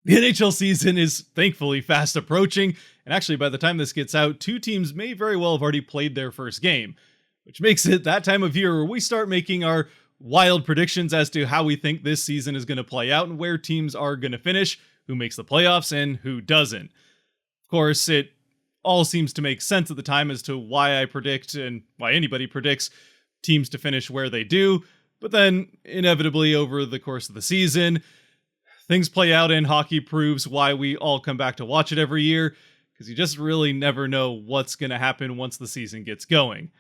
The NHL season is thankfully fast approaching, and actually, by the time this gets out, two teams may very well have already played their first game, which makes it that time of year where we start making our wild predictions as to how we think this season is going to play out and where teams are going to finish, who makes the playoffs, and who doesn't. Of course, it all seems to make sense at the time as to why I predict and why anybody predicts teams to finish where they do, but then inevitably over the course of the season, things play out and hockey proves why we all come back to watch it every year, because you just really never know what's going to happen once the season gets going.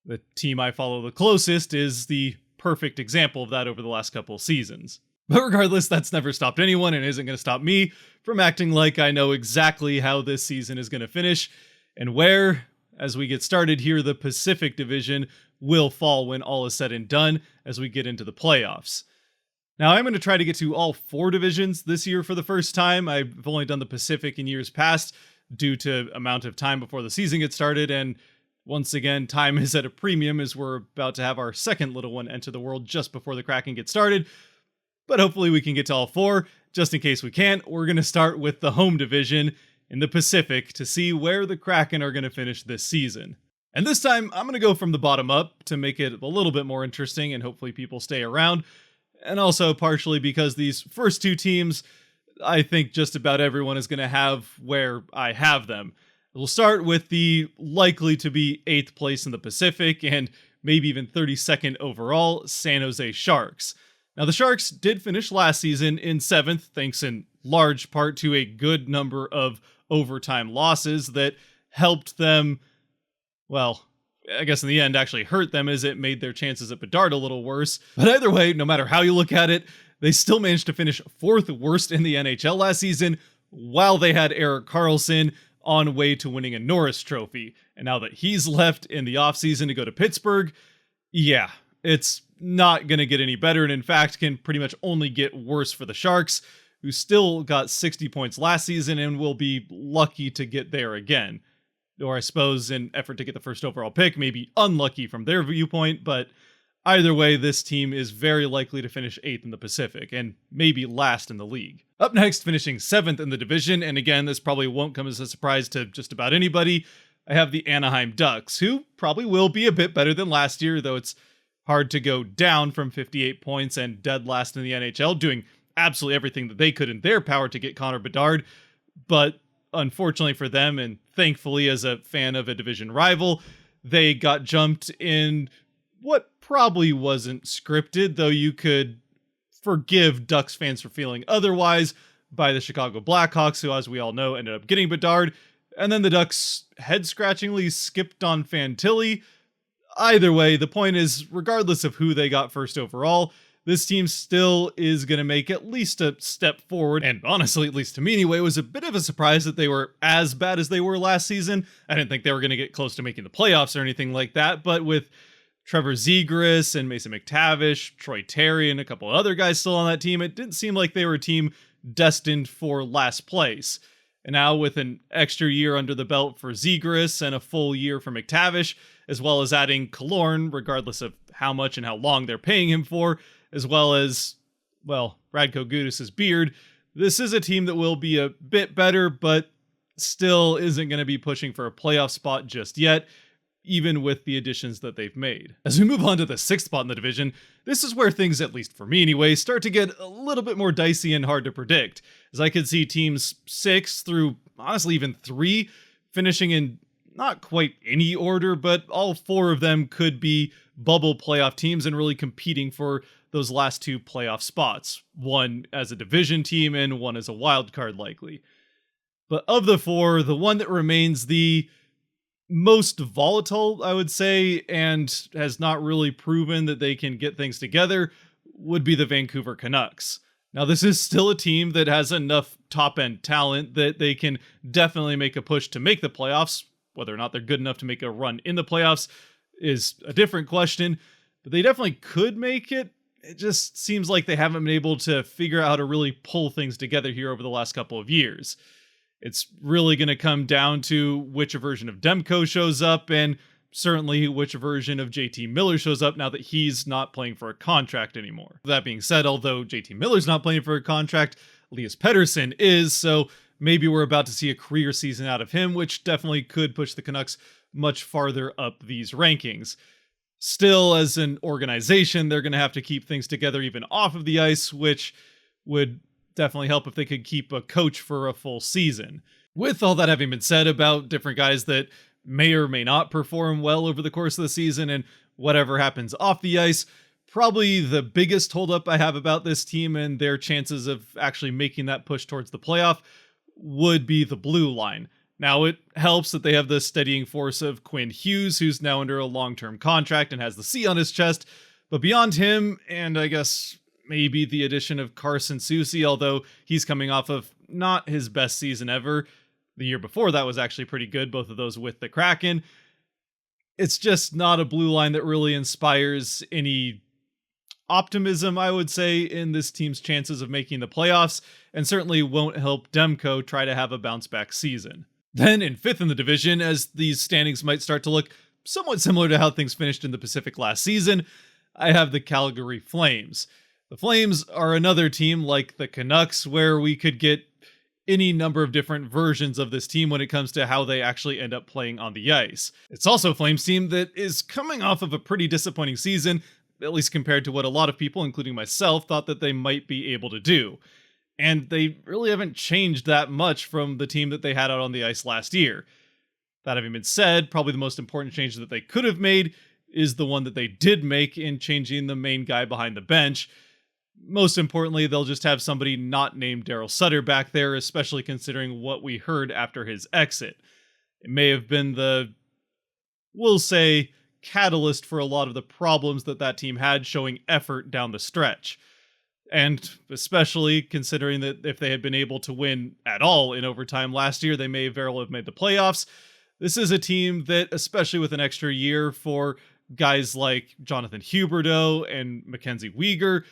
The team I follow the closest is the perfect example of that over the last couple seasons. But regardless, that's never stopped anyone and isn't going to stop me from acting like I know exactly how this season is going to finish and where, as we get started here, the Pacific Division will fall when all is said and done as we get into the playoffs. Now, I'm going to try to get to all four divisions this year for the first time. I've only done the Pacific in years past due to amount of time before the season gets started, and once again, time is at a premium as we're about to have our second little one enter the world just before the Kraken gets started. But hopefully we can get to all four. Just in case we can't, we're going to start with the home division in the Pacific to see where the Kraken are going to finish this season. And this time, I'm going to go from the bottom up to make it a little bit more interesting and hopefully people stay around. And also partially because these first two teams, I think just about everyone is going to have where I have them. We'll start with the likely to be 8th place in the Pacific and maybe even 32nd overall, San Jose Sharks. Now, the Sharks did finish last season in 7th, thanks in large part to a good number of overtime losses that helped them, well, I guess in the end actually hurt them as it made their chances at Bedard a little worse. But either way, no matter how you look at it, they still managed to finish 4th worst in the NHL last season while they had Erik Karlsson on way to winning a Norris Trophy. And now that he's left in the offseason to go to Pittsburgh, yeah, it's not going to get any better, and in fact can pretty much only get worse for the Sharks, who still got 60 points last season and will be lucky to get there again. Or I suppose in effort to get the first overall pick, maybe unlucky from their viewpoint, but either way, this team is very likely to finish 8th in the Pacific, and maybe last in the league. Up next, finishing 7th in the division, and again, this probably won't come as a surprise to just about anybody, I have the Anaheim Ducks, who probably will be a bit better than last year, though it's hard to go down from 58 points and dead last in the NHL, doing absolutely everything that they could in their power to get Connor Bedard, but unfortunately for them, and thankfully as a fan of a division rival, they got jumped in what probably wasn't scripted, though you could forgive Ducks fans for feeling otherwise, by the Chicago Blackhawks, who, as we all know, ended up getting Bedard, and then the Ducks head-scratchingly skipped on Fantilli. Either way, the point is, regardless of who they got first overall, this team still is going to make at least a step forward, and honestly, at least to me anyway, it was a bit of a surprise that they were as bad as they were last season. I didn't think they were going to get close to making the playoffs or anything like that, but with Trevor Zegras and Mason McTavish, Troy Terry, and a couple of other guys still on that team, it didn't seem like they were a team destined for last place. And now with an extra year under the belt for Zegras and a full year for McTavish, as well as adding Killorn, regardless of how much and how long they're paying him for, as well as, well, Radko Gudas' beard, this is a team that will be a bit better, but still isn't going to be pushing for a playoff spot just yet, even with the additions that they've made. As we move on to the 6th spot in the division, this is where things, at least for me anyway, start to get a little bit more dicey and hard to predict, as I could see teams 6 through, honestly, even 3 finishing in not quite any order, but all 4 of them could be bubble playoff teams and really competing for those last 2 playoff spots, one as a division team and one as a wild card likely. But of the 4, the one that remains the most volatile, I would say, and has not really proven that they can get things together, would be the Vancouver Canucks. Now, this is still a team that has enough top-end talent that they can definitely make a push to make the playoffs. Whether or not they're good enough to make a run in the playoffs is a different question, but they definitely could make it. It just seems like they haven't been able to figure out how to really pull things together here over the last couple of years. It's really going to come down to which version of Demko shows up, and certainly which version of JT Miller shows up now that he's not playing for a contract anymore. That being said, although JT Miller's not playing for a contract, Elias Pettersson is, so maybe we're about to see a career season out of him, which definitely could push the Canucks much farther up these rankings. Still, as an organization, they're going to have to keep things together even off of the ice, which would definitely help if they could keep a coach for a full season. With all that having been said about different guys that may or may not perform well over the course of the season and whatever happens off the ice, probably the biggest holdup I have about this team and their chances of actually making that push towards the playoff would be the blue line. Now, it helps that they have the steadying force of Quinn Hughes, who's now under a long-term contract and has the C on his chest. But beyond him, and I guess maybe the addition of Carson Soucy, although he's coming off of not his best season ever. The year before that was actually pretty good, both of those with the Kraken. It's just not a blue line that really inspires any optimism, I would say, in this team's chances of making the playoffs, and certainly won't help Demko try to have a bounce-back season. Then in fifth in the division, as these standings might start to look somewhat similar to how things finished in the Pacific last season, I have the Calgary Flames. The Flames are another team like the Canucks where we could get any number of different versions of this team when it comes to how they actually end up playing on the ice. It's also a Flames team that is coming off of a pretty disappointing season, at least compared to what a lot of people, including myself, thought that they might be able to do. And they really haven't changed that much from the team that they had out on the ice last year. That having been said, probably the most important change that they could have made is the one that they did make in changing the main guy behind the bench. Most importantly, they'll just have somebody not named Daryl Sutter back there, especially considering what we heard after his exit. It may have been the, we'll say, catalyst for a lot of the problems that team had showing effort down the stretch. And especially considering that if they had been able to win at all in overtime last year, they may very well have made the playoffs. This is a team that, especially with an extra year for guys like Jonathan Huberdeau and Mackenzie Weegar,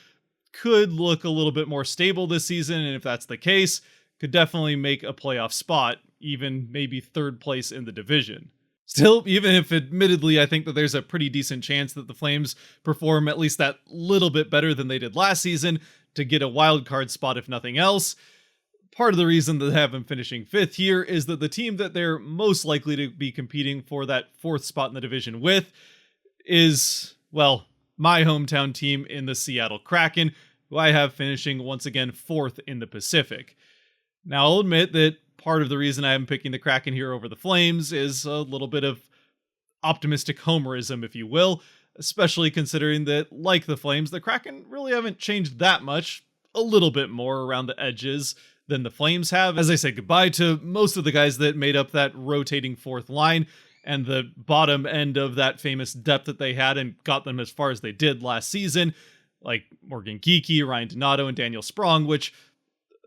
could look a little bit more stable this season. And if that's the case, could definitely make a playoff spot, even maybe third place in the division. Still, even if admittedly I think that there's a pretty decent chance that the Flames perform at least that little bit better than they did last season to get a wild card spot if nothing else, part of the reason that they have them finishing fifth here is that the team that they're most likely to be competing for that fourth spot in the division with is, well, my hometown team in the Seattle Kraken, who I have finishing once again fourth in the Pacific. Now, I'll admit that part of the reason I am picking the Kraken here over the Flames is a little bit of optimistic homerism, if you will, especially considering that, like the Flames, the Kraken really haven't changed that much, a little bit more around the edges than the Flames have, as I say goodbye to most of the guys that made up that rotating fourth line and the bottom end of that famous depth that they had and got them as far as they did last season, like Morgan Geekie, Ryan Donato, and Daniel Sprong, which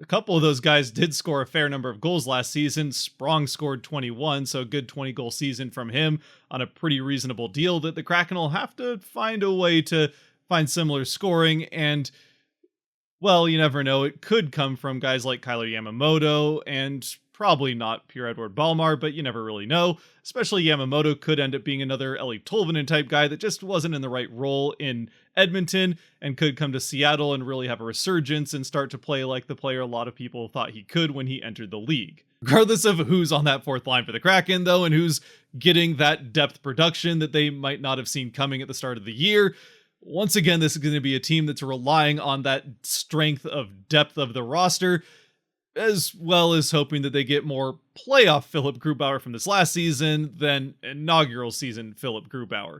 a couple of those guys did score a fair number of goals last season. Sprong scored 21, so a good 20-goal season from him on a pretty reasonable deal that the Kraken will have to find a way to find similar scoring. And, well, you never know. It could come from guys like Kyler Yamamoto and probably not Pierre-Edouard Bellemare, but you never really know. Especially Yamamoto could end up being another Ellie Tolvanen type guy that just wasn't in the right role in Edmonton and could come to Seattle and really have a resurgence and start to play like the player a lot of people thought he could when he entered the league. Regardless of who's on that fourth line for the Kraken, though, and who's getting that depth production that they might not have seen coming at the start of the year, once again, this is going to be a team that's relying on that strength of depth of the roster, as well as hoping that they get more playoff Philip Grubauer from this last season than inaugural season Philip Grubauer.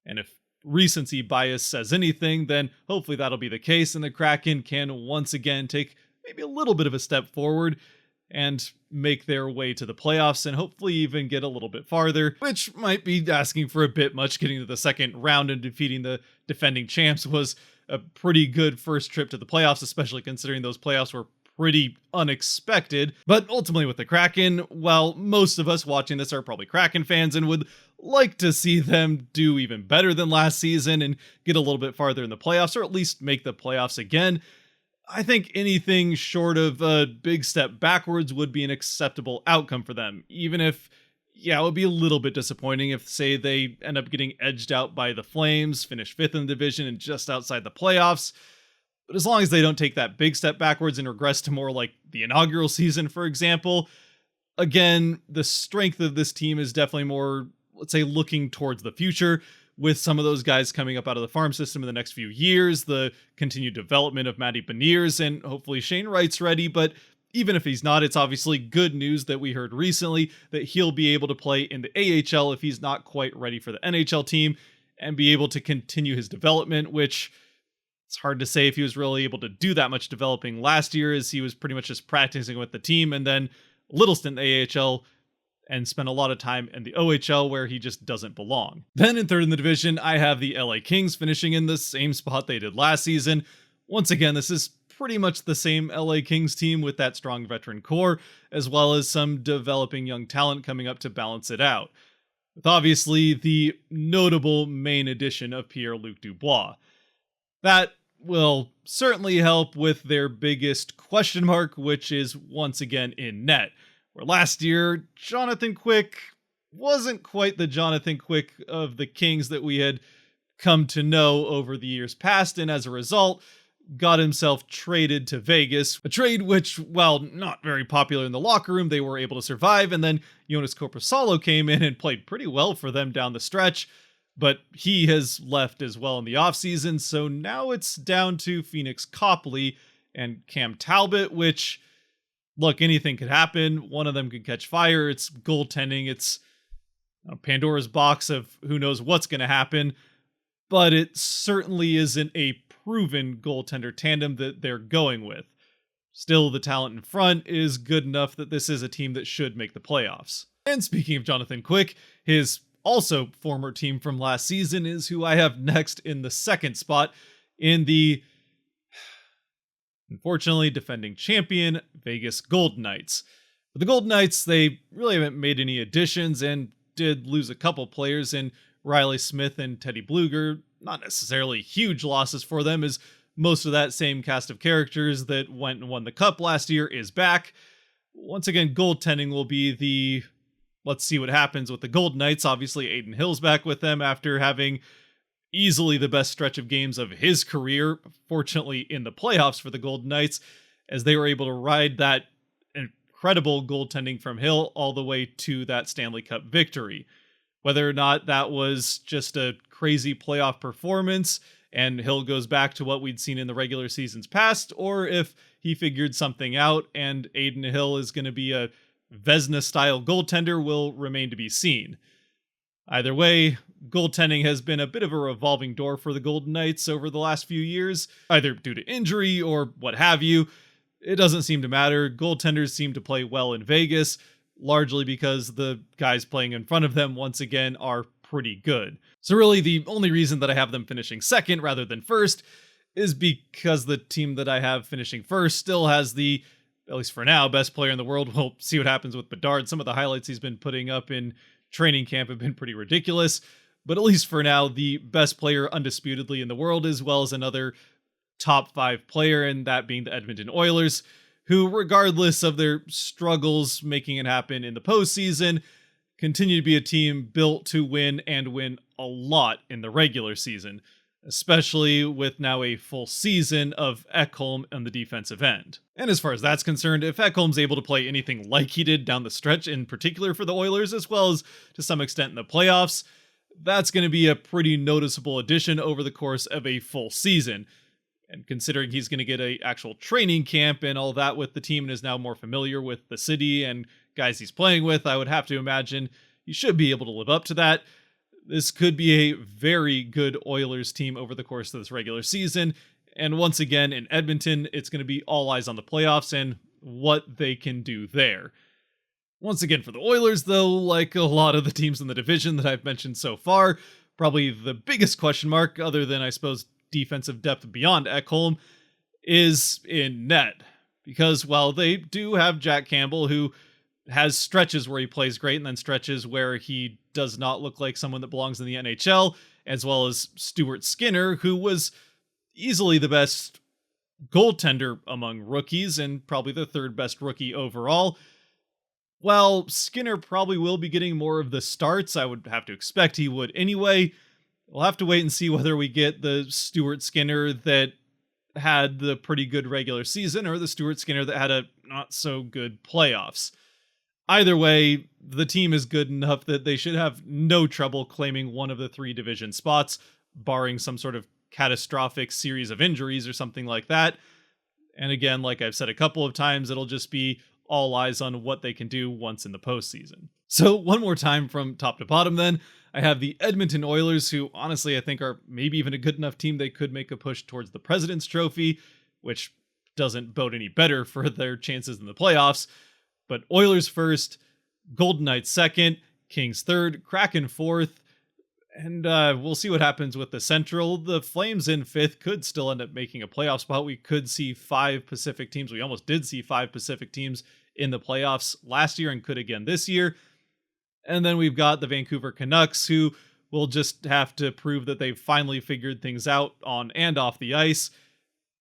And if recency bias says anything, then hopefully that'll be the case, and the Kraken can once again take maybe a little bit of a step forward and make their way to the playoffs and hopefully even get a little bit farther, which might be asking for a bit much. Getting to the second round and defeating the defending champs was a pretty good first trip to the playoffs, especially considering those playoffs were pretty unexpected. But ultimately with the Kraken, while most of us watching this are probably Kraken fans and would like to see them do even better than last season and get a little bit farther in the playoffs, or at least make the playoffs again, I think anything short of a big step backwards would be an acceptable outcome for them. Even if, yeah, it would be a little bit disappointing if, say, they end up getting edged out by the Flames, finish fifth in the division and just outside the playoffs. But as long as they don't take that big step backwards and regress to more like the inaugural season, for example, again, the strength of this team is definitely more, let's say, looking towards the future, with some of those guys coming up out of the farm system in the next few years, the continued development of Matty Beniers, and hopefully Shane Wright's ready. But even if he's not, it's obviously good news that we heard recently that he'll be able to play in the AHL if he's not quite ready for the NHL team, and be able to continue his development, which it's hard to say if he was really able to do that much developing last year, as he was pretty much just practicing with the team and then a little stint in the AHL, and spent a lot of time in the OHL where he just doesn't belong. Then in third in the division, I have the LA Kings finishing in the same spot they did last season. Once again, this is pretty much the same LA Kings team with that strong veteran core, as well as some developing young talent coming up to balance it out, with obviously the notable main addition of Pierre-Luc Dubois. That will certainly help with their biggest question mark, which is once again in net. Where last year, Jonathan Quick wasn't quite the Jonathan Quick of the Kings that we had come to know over the years past, and as a result, got himself traded to Vegas. A trade which, while not very popular in the locker room, they were able to survive, and then Jonas Korpisalo came in and played pretty well for them down the stretch, but he has left as well in the offseason, so now it's down to Phoenix Copley and Cam Talbot, which, look, anything could happen. One of them could catch fire. It's goaltending. It's Pandora's box of who knows what's going to happen. But it certainly isn't a proven goaltender tandem that they're going with. Still, the talent in front is good enough that this is a team that should make the playoffs. And speaking of Jonathan Quick, his also former team from last season is who I have next in the second spot in the unfortunately defending champion Vegas Golden Knights. For the Golden Knights, they really haven't made any additions and did lose a couple players in Riley Smith and Teddy Bluger. Not necessarily huge losses for them, as most of that same cast of characters that went and won the cup last year is back. Once again, goaltending will be the let's see what happens with the Golden Knights. Obviously, Aiden Hill's back with them after having easily the best stretch of games of his career, fortunately in the playoffs for the Golden Knights, as they were able to ride that incredible goaltending from Hill all the way to that Stanley Cup victory. Whether or not that was just a crazy playoff performance and Hill goes back to what we'd seen in the regular seasons past, or if he figured something out and Aiden Hill is going to be a Vezina-style goaltender will remain to be seen. Either way, goaltending has been a bit of a revolving door for the Golden Knights over the last few years, either due to injury or what have you. It doesn't seem to matter. Goaltenders seem to play well in Vegas, largely because the guys playing in front of them, once again, are pretty good. So really, the only reason that I have them finishing second rather than first is because the team that I have finishing first still has the, at least for now, best player in the world. We'll see what happens with Bedard. Some of the highlights he's been putting up in training camp have been pretty ridiculous, but at least for now, the best player undisputedly in the world, as well as another top 5 player, and that being the Edmonton Oilers, who, regardless of their struggles making it happen in the postseason, continue to be a team built to win and win a lot in the regular season, especially with now a full season of Ekholm on the defensive end. And as far as that's concerned, if Ekholm's able to play anything like he did down the stretch, in particular for the Oilers, as well as to some extent in the playoffs, that's going to be a pretty noticeable addition over the course of a full season. And considering he's going to get a actual training camp and all that with the team and is now more familiar with the city and guys he's playing with, I would have to imagine he should be able to live up to that. This could be a very good Oilers team over the course of this regular season. And once again, in Edmonton, it's going to be all eyes on the playoffs and what they can do there. Once again, for the Oilers, though, like a lot of the teams in the division that I've mentioned so far, probably the biggest question mark, other than, I suppose, defensive depth beyond Ekholm, is in net. Because while they do have Jack Campbell, who has stretches where he plays great and then stretches where he does not look like someone that belongs in the NHL, as well as Stuart Skinner, who was easily the best goaltender among rookies and probably the third best rookie overall. While Skinner probably will be getting more of the starts, I would have to expect he would anyway. We'll have to wait and see whether we get the Stuart Skinner that had the pretty good regular season or the Stuart Skinner that had a not so good playoffs. Either way, the team is good enough that they should have no trouble claiming one of the 3 division spots, barring some sort of catastrophic series of injuries or something like that. And again, like I've said a couple of times, it'll just be all eyes on what they can do once in the postseason. So one more time from top to bottom then, I have the Edmonton Oilers, who honestly I think are maybe even a good enough team they could make a push towards the President's Trophy, which doesn't bode any better for their chances in the playoffs. But Oilers first, Golden Knights second, Kings third, Kraken fourth, and we'll see what happens with the Central. The Flames in fifth could still end up making a playoff spot. We could see 5 Pacific teams. We almost did see 5 Pacific teams in the playoffs last year and could again this year. And then we've got the Vancouver Canucks, who will just have to prove that they've finally figured things out on and off the ice.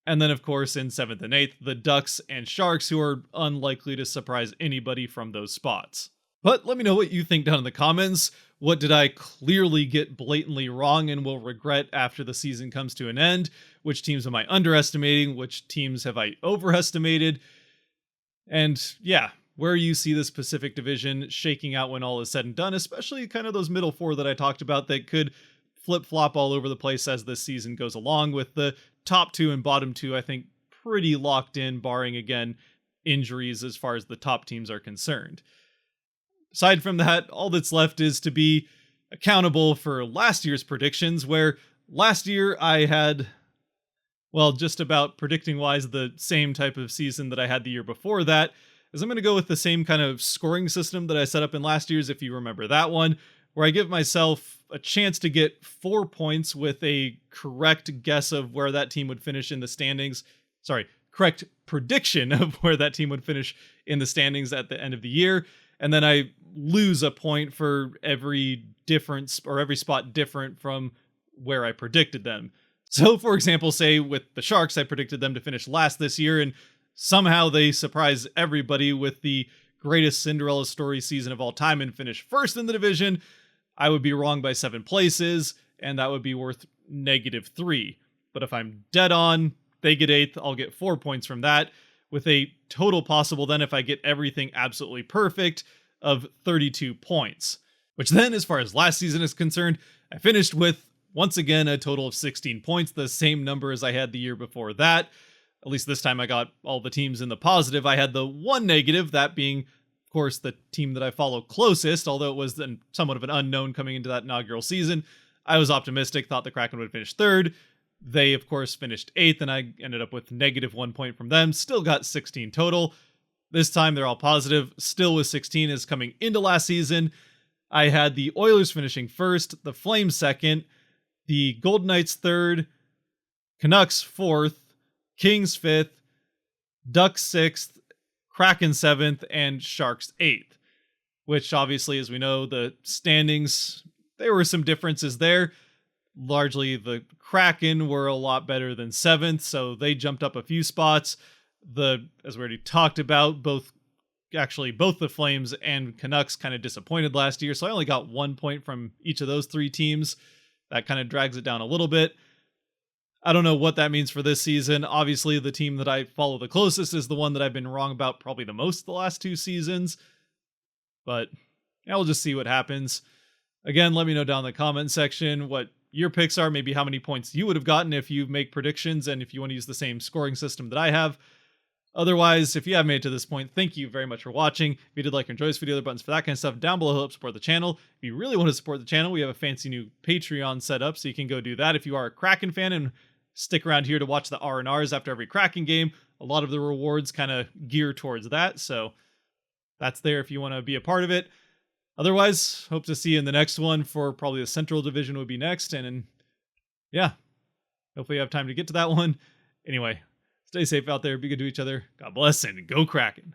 And then, of course, in 7th and 8th, the Ducks and Sharks, who are unlikely to surprise anybody from those spots. But let me know what you think down in the comments. What did I clearly get blatantly wrong and will regret after the season comes to an end? Which teams am I underestimating? Which teams have I overestimated? And yeah, where you see this Pacific Division shaking out when all is said and done, especially kind of those middle 4 that I talked about that could flip-flop all over the place as this season goes along, with the top 2 and bottom 2, I think, pretty locked in, barring, again, injuries as far as the top teams are concerned. Aside from that, all that's left is to be accountable for last year's predictions, where last year I had, well, just about predicting-wise, the same type of season that I had the year before that, is I'm going to go with the same kind of scoring system that I set up in last year's, if you remember that one, where I give myself a chance to get 4 points with a correct guess of where that team would finish in the standings. Sorry, correct prediction of where that team would finish in the standings at the end of the year. And then I lose a point for every difference or every spot different from where I predicted them. So, for example, say with the Sharks, I predicted them to finish last this year, and somehow they surprise everybody with the greatest Cinderella story season of all time and finish first in the division. I would be wrong by 7 places, and that would be worth -3. But if I'm dead on, they get 8th, I'll get 4 points from that, with a total possible then, if I get everything absolutely perfect, of 32 points. Which then, as far as last season is concerned, I finished with, once again, a total of 16 points, the same number as I had the year before that. At least this time I got all the teams in the positive. I had the one negative, that being, of course, the team that I follow closest, although it was somewhat of an unknown coming into that inaugural season. I was optimistic, thought the Kraken would finish 3rd. They, of course, finished 8th, and I ended up with -1 point from them. Still got 16 total. This time they're all positive, still with 16 as coming into last season. I had the Oilers finishing 1st, the Flames 2nd, the Golden Knights 3rd, Canucks 4th, Kings 5th, Ducks 6th, Kraken 7th, and Sharks 8th. Which obviously, as we know, the standings, there were some differences there. Largely the Kraken were a lot better than 7th, so they jumped up a few spots. As we already talked about, both the Flames and Canucks kind of disappointed last year, so I only got 1 point from each of those 3 teams. That kind of drags it down a little bit. I don't know what that means for this season. Obviously, the team that I follow the closest is the one that I've been wrong about probably the most the last 2 seasons. But yeah, we'll just see what happens. Again, let me know down in the comment section what your picks are, maybe how many points you would have gotten if you make predictions, and if you want to use the same scoring system that I have. Otherwise, if you have made it to this point, thank you very much for watching. If you did like or enjoy this video, there are buttons for that kind of stuff down below to help support the channel. If you really want to support the channel, we have a fancy new Patreon set up, so you can go do that. If you are a Kraken fan and stick around here to watch the R&Rs after every Kraken game, a lot of the rewards kind of gear towards that, so that's there if you want to be a part of it. Otherwise, hope to see you in the next one for probably the Central Division would be next, and yeah, hopefully you have time to get to that one. Anyway, stay safe out there, be good to each other, God bless, and go Kraken.